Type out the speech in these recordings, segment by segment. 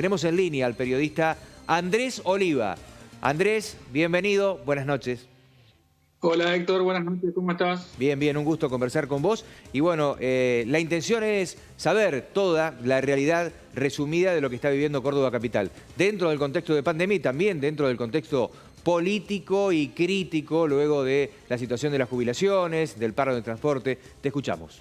Tenemos en línea al periodista Andrés Oliva. Andrés, bienvenido, buenas noches. Hola Héctor, buenas noches, ¿cómo estás? Bien, bien, un gusto conversar con vos. Y bueno, la intención es saber toda la realidad resumida de lo que está viviendo Córdoba Capital. Dentro del contexto de pandemia y también dentro del contexto político y crítico luego de la situación de las jubilaciones, del paro de transporte. Te escuchamos.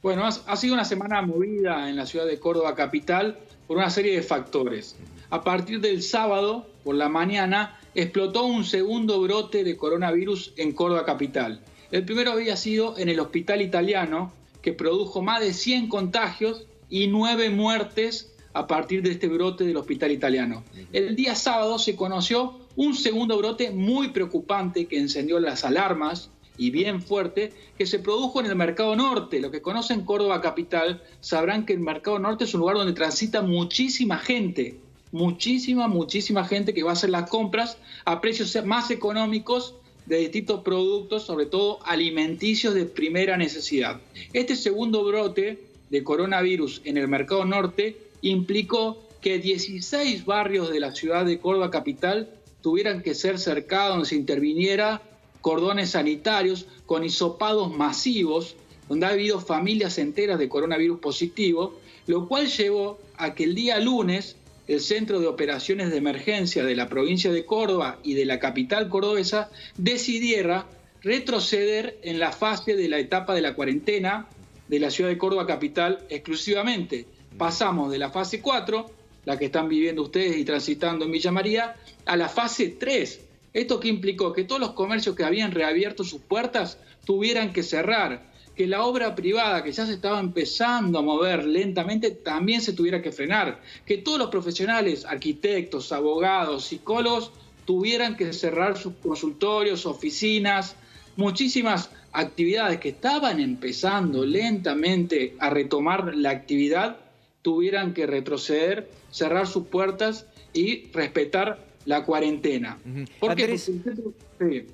Bueno, ha sido una semana movida en la ciudad de Córdoba Capital por una serie de factores. A partir del sábado, por la mañana, explotó un segundo brote de coronavirus en Córdoba Capital. El primero había sido en el Hospital Italiano, que produjo más de 100 contagios y 9 muertes a partir de este brote del Hospital Italiano. El día sábado se conoció un segundo brote muy preocupante que encendió las alarmas y bien fuerte, que se produjo en el Mercado Norte. Los que conocen Córdoba Capital sabrán que el Mercado Norte es un lugar donde transita muchísima gente, muchísima gente que va a hacer las compras a precios más económicos de distintos productos, sobre todo alimenticios de primera necesidad. Este segundo brote de coronavirus en el Mercado Norte implicó que 16 barrios de la ciudad de Córdoba Capital tuvieran que ser cercados, donde se interviniera cordones sanitarios con hisopados masivos, donde ha habido familias enteras de coronavirus positivo, lo cual llevó a que el día lunes el Centro de Operaciones de Emergencia de la provincia de Córdoba y de la capital cordobesa decidiera retroceder en la fase de la etapa de la cuarentena de la ciudad de Córdoba Capital exclusivamente. Pasamos de la fase 4, la que están viviendo ustedes y transitando en Villa María, a la fase 3. ¿Esto qué implicó? Que todos los comercios que habían reabierto sus puertas tuvieran que cerrar, que la obra privada que ya se estaba empezando a mover lentamente también se tuviera que frenar, que todos los profesionales, arquitectos, abogados, psicólogos, tuvieran que cerrar sus consultorios, oficinas, muchísimas actividades que estaban empezando lentamente a retomar la actividad, tuvieran que retroceder, cerrar sus puertas y respetar la cuarentena. ¿Por qué? Andrés,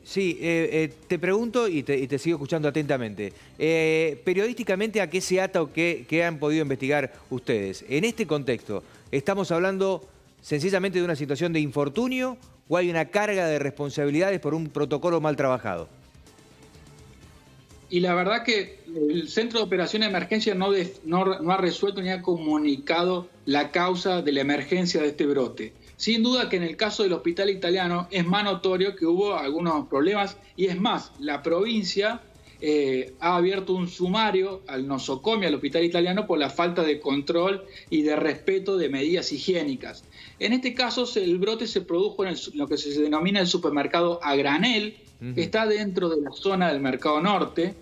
sí, te pregunto y te sigo escuchando atentamente. Periodísticamente, ¿a qué se ata o qué han podido investigar ustedes? En este contexto, ¿estamos hablando sencillamente de una situación de infortunio o hay una carga de responsabilidades por un protocolo mal trabajado? Y la verdad que el Centro de Operaciones de Emergencia no ha resuelto ni ha comunicado la causa de la emergencia de este brote. Sin duda que en el caso del Hospital Italiano es más notorio que hubo algunos problemas y es más, la provincia ha abierto un sumario al nosocomio, al Hospital Italiano, por la falta de control y de respeto de medidas higiénicas. En este caso el brote se produjo en lo que se denomina el supermercado a granel, que está dentro de la zona del Mercado Norte,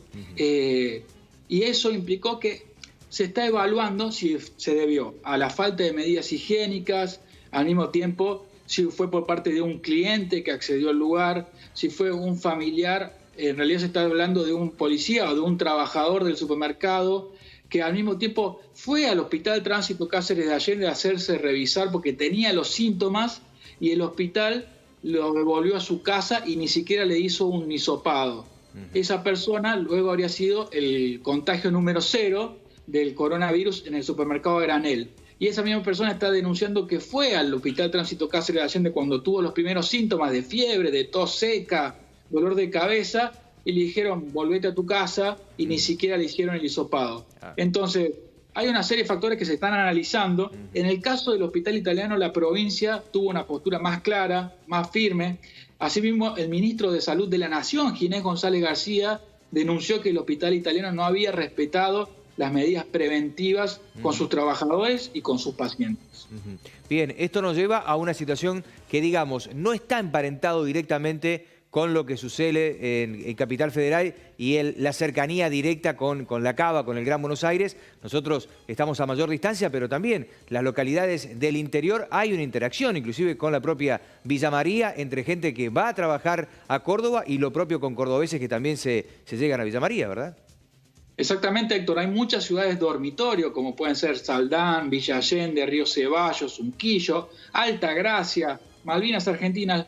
y eso implicó que se está evaluando si se debió a la falta de medidas higiénicas, al mismo tiempo si fue por parte de un cliente que accedió al lugar, si fue un familiar, en realidad se está hablando de un policía o de un trabajador del supermercado que al mismo tiempo fue al Hospital Tránsito Cáceres de Allende a hacerse revisar porque tenía los síntomas y el hospital lo devolvió a su casa y ni siquiera le hizo un hisopado. Esa persona luego habría sido el contagio número 0 del coronavirus en el supermercado a granel. Y esa misma persona está denunciando que fue al Hospital Tránsito Cáceres de Allende cuando tuvo los primeros síntomas de fiebre, de tos seca, dolor de cabeza, y le dijeron, volvete a tu casa, y ni siquiera le hicieron el hisopado. Entonces, hay una serie de factores que se están analizando. En el caso del Hospital Italiano, la provincia tuvo una postura más clara, más firme. Asimismo, el ministro de Salud de la Nación, Ginés González García, denunció que el Hospital Italiano no había respetado las medidas preventivas con sus trabajadores y con sus pacientes. Bien, esto nos lleva a una situación que, digamos, no está emparentado directamente con lo que sucede en Capital Federal y la cercanía directa con la Cava, con el Gran Buenos Aires. Nosotros estamos a mayor distancia, pero también las localidades del interior hay una interacción, inclusive con la propia Villa María, entre gente que va a trabajar a Córdoba y lo propio con cordobeses que también se llegan a Villa María, ¿verdad? Exactamente, Héctor. Hay muchas ciudades dormitorio, como pueden ser Saldán, Villa Allende, Río Ceballos, Unquillo, Altagracia, Malvinas Argentinas,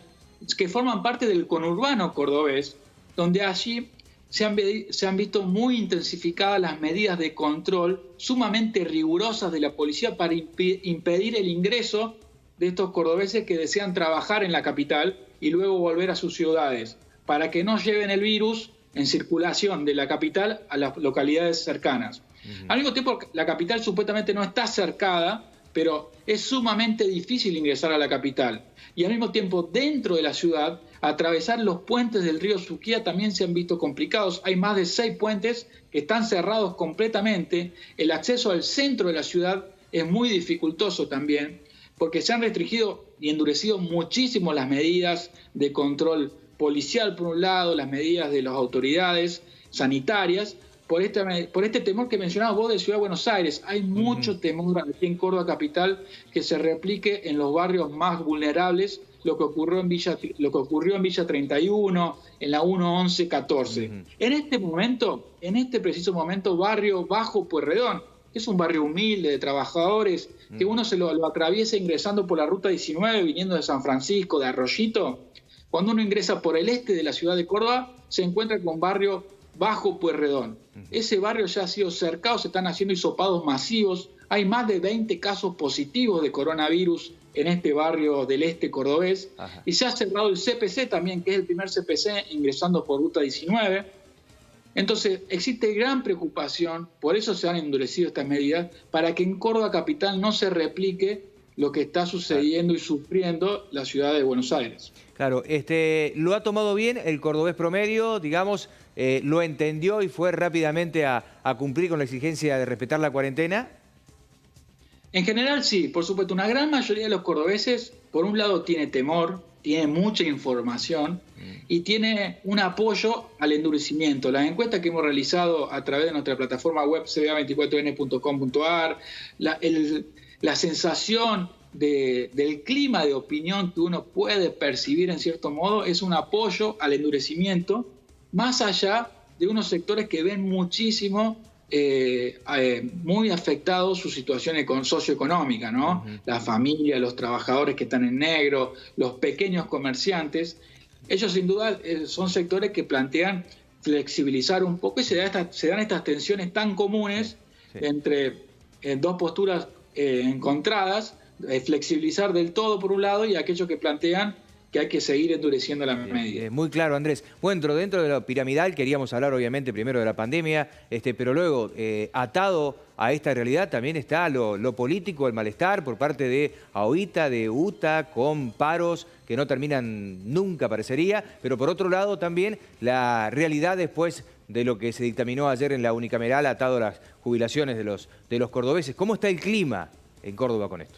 que forman parte del conurbano cordobés, donde allí se han visto muy intensificadas las medidas de control sumamente rigurosas de la policía para impedir el ingreso de estos cordobeses que desean trabajar en la capital y luego volver a sus ciudades, para que no lleven el virus en circulación de la capital a las localidades cercanas. Al mismo tiempo, la capital supuestamente no está cercada, pero es sumamente difícil ingresar a la capital. Y al mismo tiempo, dentro de la ciudad, atravesar los puentes del río Suquía también se han visto complicados. Hay más de 6 puentes que están cerrados completamente. El acceso al centro de la ciudad es muy dificultoso también, porque se han restringido y endurecido muchísimo las medidas de control policial, por un lado, las medidas de las autoridades sanitarias, por este temor que mencionabas vos de Ciudad de Buenos Aires. Hay mucho temor aquí en Córdoba capital que se replique en los barrios más vulnerables lo que ocurrió en Villa 31, en la 11114. En este preciso momento, barrio Bajo Pueyrredón, que es un barrio humilde de trabajadores, que uno se lo atraviesa ingresando por la ruta 19, viniendo de San Francisco, de Arroyito. Cuando uno ingresa por el este de la ciudad de Córdoba, se encuentra con barrio Bajo Pueyrredón. Ese barrio ya ha sido cercado, se están haciendo hisopados masivos. Hay más de 20 casos positivos de coronavirus en este barrio del este cordobés. Y se ha cerrado el CPC también, que es el primer CPC ingresando por ruta 19. Entonces, existe gran preocupación, por eso se han endurecido estas medidas, para que en Córdoba capital no se replique lo que está sucediendo y sufriendo la ciudad de Buenos Aires. Claro, lo ha tomado bien el cordobés promedio, digamos, lo entendió y fue rápidamente a cumplir con la exigencia de respetar la cuarentena. En general sí, por supuesto, una gran mayoría de los cordobeses, por un lado tiene temor, tiene mucha información y tiene un apoyo al endurecimiento. Las encuestas que hemos realizado a través de nuestra plataforma web cba24n.com.ar, la sensación del clima de opinión que uno puede percibir en cierto modo es un apoyo al endurecimiento, más allá de unos sectores que ven muchísimo, muy afectados su situación socioeconómica, ¿no? La familia, los trabajadores que están en negro, los pequeños comerciantes. Ellos sin duda son sectores que plantean flexibilizar un poco y se dan estas tensiones tan comunes entre dos posturas encontradas, flexibilizar del todo por un lado y aquellos que plantean que hay que seguir endureciendo la medida. Muy claro, Andrés. Bueno, dentro de lo piramidal queríamos hablar obviamente primero de la pandemia, pero luego atado a esta realidad también está lo político, el malestar por parte de AOITA, de UTA, con paros que no terminan nunca, parecería, pero por otro lado también la realidad después de lo que se dictaminó ayer en la unicameral atado a las jubilaciones de los cordobeses. ¿Cómo está el clima en Córdoba con esto?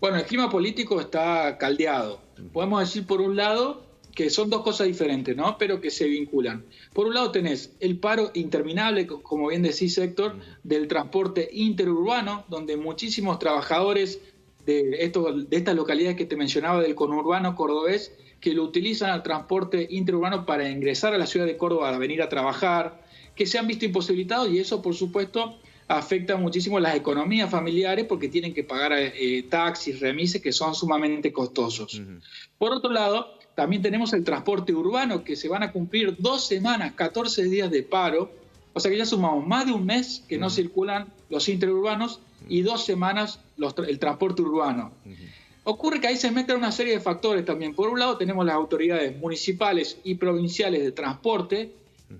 Bueno, el clima político está caldeado. Podemos decir, por un lado, que son dos cosas diferentes, ¿no? Pero que se vinculan. Por un lado tenés el paro interminable, como bien decís, Héctor, del transporte interurbano, donde muchísimos trabajadores de estas localidades que te mencionaba del conurbano cordobés, que lo utilizan al transporte interurbano para ingresar a la ciudad de Córdoba a venir a trabajar, que se han visto imposibilitados y eso, por supuesto, afecta muchísimo las economías familiares porque tienen que pagar taxis, remises que son sumamente costosos. Por otro lado, también tenemos el transporte urbano, que se van a cumplir 2 semanas, 14 días de paro, o sea que ya sumamos más de un mes que no circulan los interurbanos y 2 semanas el transporte urbano. Ocurre que ahí se mezclan una serie de factores también. Por un lado tenemos las autoridades municipales y provinciales de transporte,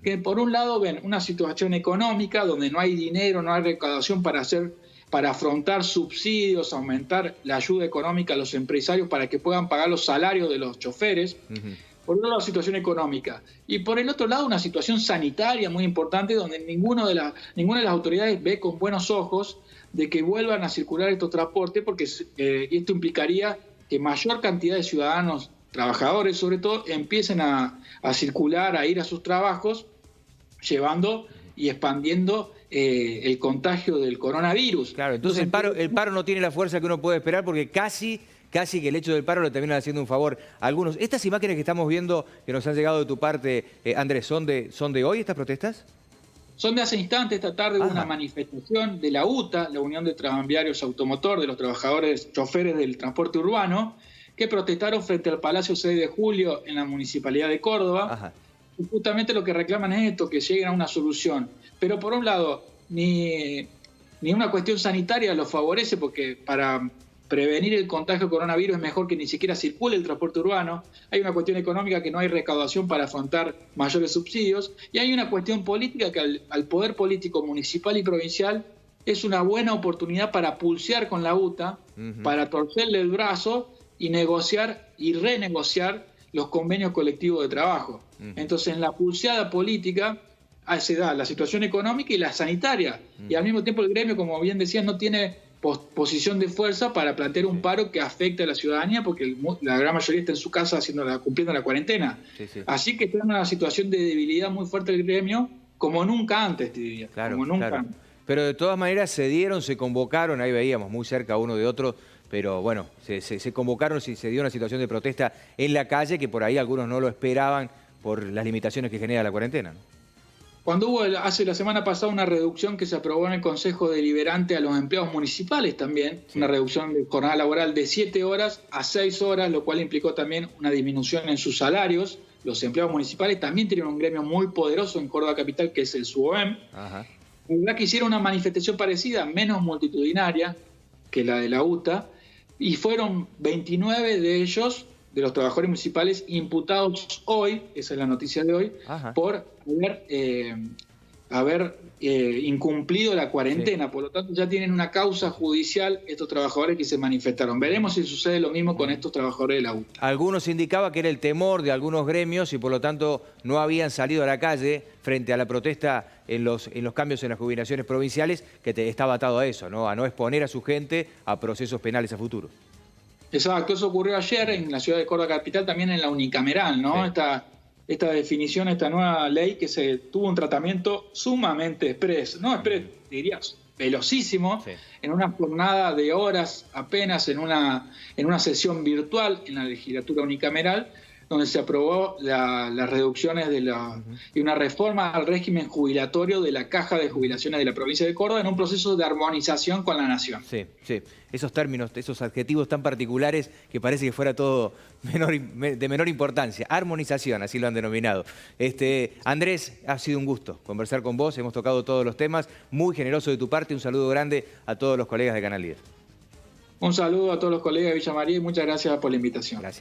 que por un lado ven una situación económica donde no hay dinero, no hay recaudación para afrontar subsidios, aumentar la ayuda económica a los empresarios para que puedan pagar los salarios de los choferes. Por un lado, la situación económica. Y por el otro lado, una situación sanitaria muy importante donde ninguna de las autoridades ve con buenos ojos de que vuelvan a circular estos transportes porque esto implicaría que mayor cantidad de ciudadanos, trabajadores sobre todo, empiecen a circular, a ir a sus trabajos, llevando y expandiendo el contagio del coronavirus. Claro, entonces el paro no tiene la fuerza que uno puede esperar porque casi que el hecho del paro le terminan haciendo un favor a algunos. ¿Estas imágenes que estamos viendo, que nos han llegado de tu parte, Andrés, son de hoy estas protestas? Son de hace instantes. Esta tarde hubo una manifestación de la UTA, la Unión de Tranviarios Automotor, de los trabajadores choferes del transporte urbano, que protestaron frente al Palacio 6 de Julio en la Municipalidad de Córdoba. justamente lo que reclaman es esto, que lleguen a una solución. Pero por un lado, ni una cuestión sanitaria lo favorece, porque para prevenir el contagio de coronavirus es mejor que ni siquiera circule el transporte urbano. Hay una cuestión económica, que no hay recaudación para afrontar mayores subsidios. Y hay una cuestión política, que al poder político municipal y provincial es una buena oportunidad para pulsear con la UTA, para torcerle el brazo y negociar y renegociar los convenios colectivos de trabajo. Entonces, en la pulseada política se da la situación económica y la sanitaria. Y al mismo tiempo el gremio, como bien decías, no tiene posición de fuerza para plantear un paro que afecte a la ciudadanía, porque la gran mayoría está en su casa cumpliendo la cuarentena. Así que está en una situación de debilidad muy fuerte el gremio, como nunca antes, te diría. Claro, como nunca claro. antes. Pero de todas maneras se dieron, se convocaron, ahí veíamos muy cerca uno de otro, pero bueno, se convocaron y se dio una situación de protesta en la calle, que por ahí algunos no lo esperaban por las limitaciones que genera la cuarentena, ¿no? Cuando hubo hace la semana pasada una reducción que se aprobó en el Consejo Deliberante a los empleados municipales también, una reducción de jornada laboral de 7 horas a 6 horas, lo cual implicó también una disminución en sus salarios. Los empleados municipales también tienen un gremio muy poderoso en Córdoba Capital, que es el SUOEM. La verdad que hicieron una manifestación parecida, menos multitudinaria que la de la UTA, y fueron 29 de ellos, de los trabajadores municipales, imputados hoy, esa es la noticia de hoy, por haber incumplido la cuarentena. Por lo tanto, ya tienen una causa judicial estos trabajadores que se manifestaron. Veremos si sucede lo mismo con estos trabajadores de la UTA. Algunos indicaba que era el temor de algunos gremios y por lo tanto no habían salido a la calle frente a la protesta en los cambios en las jubilaciones provinciales, que estaba atado a eso, ¿no? A no exponer a su gente a procesos penales a futuro. Exacto, eso ocurrió ayer en la ciudad de Córdoba Capital, también en la unicameral, ¿no? Esta definición, esta nueva ley que tuvo un tratamiento sumamente diría velocísimo, en una jornada de horas apenas, en una sesión virtual en la legislatura unicameral, donde se aprobó las reducciones y una reforma al régimen jubilatorio de la Caja de Jubilaciones de la provincia de Córdoba, en un proceso de armonización con la nación. Sí. Esos términos, esos adjetivos tan particulares que parece que fuera todo de menor importancia. Armonización, así lo han denominado. Andrés, ha sido un gusto conversar con vos, hemos tocado todos los temas, muy generoso de tu parte, un saludo grande a todos los colegas de Canal 10. Un saludo a todos los colegas de Villa María y muchas gracias por la invitación. Gracias.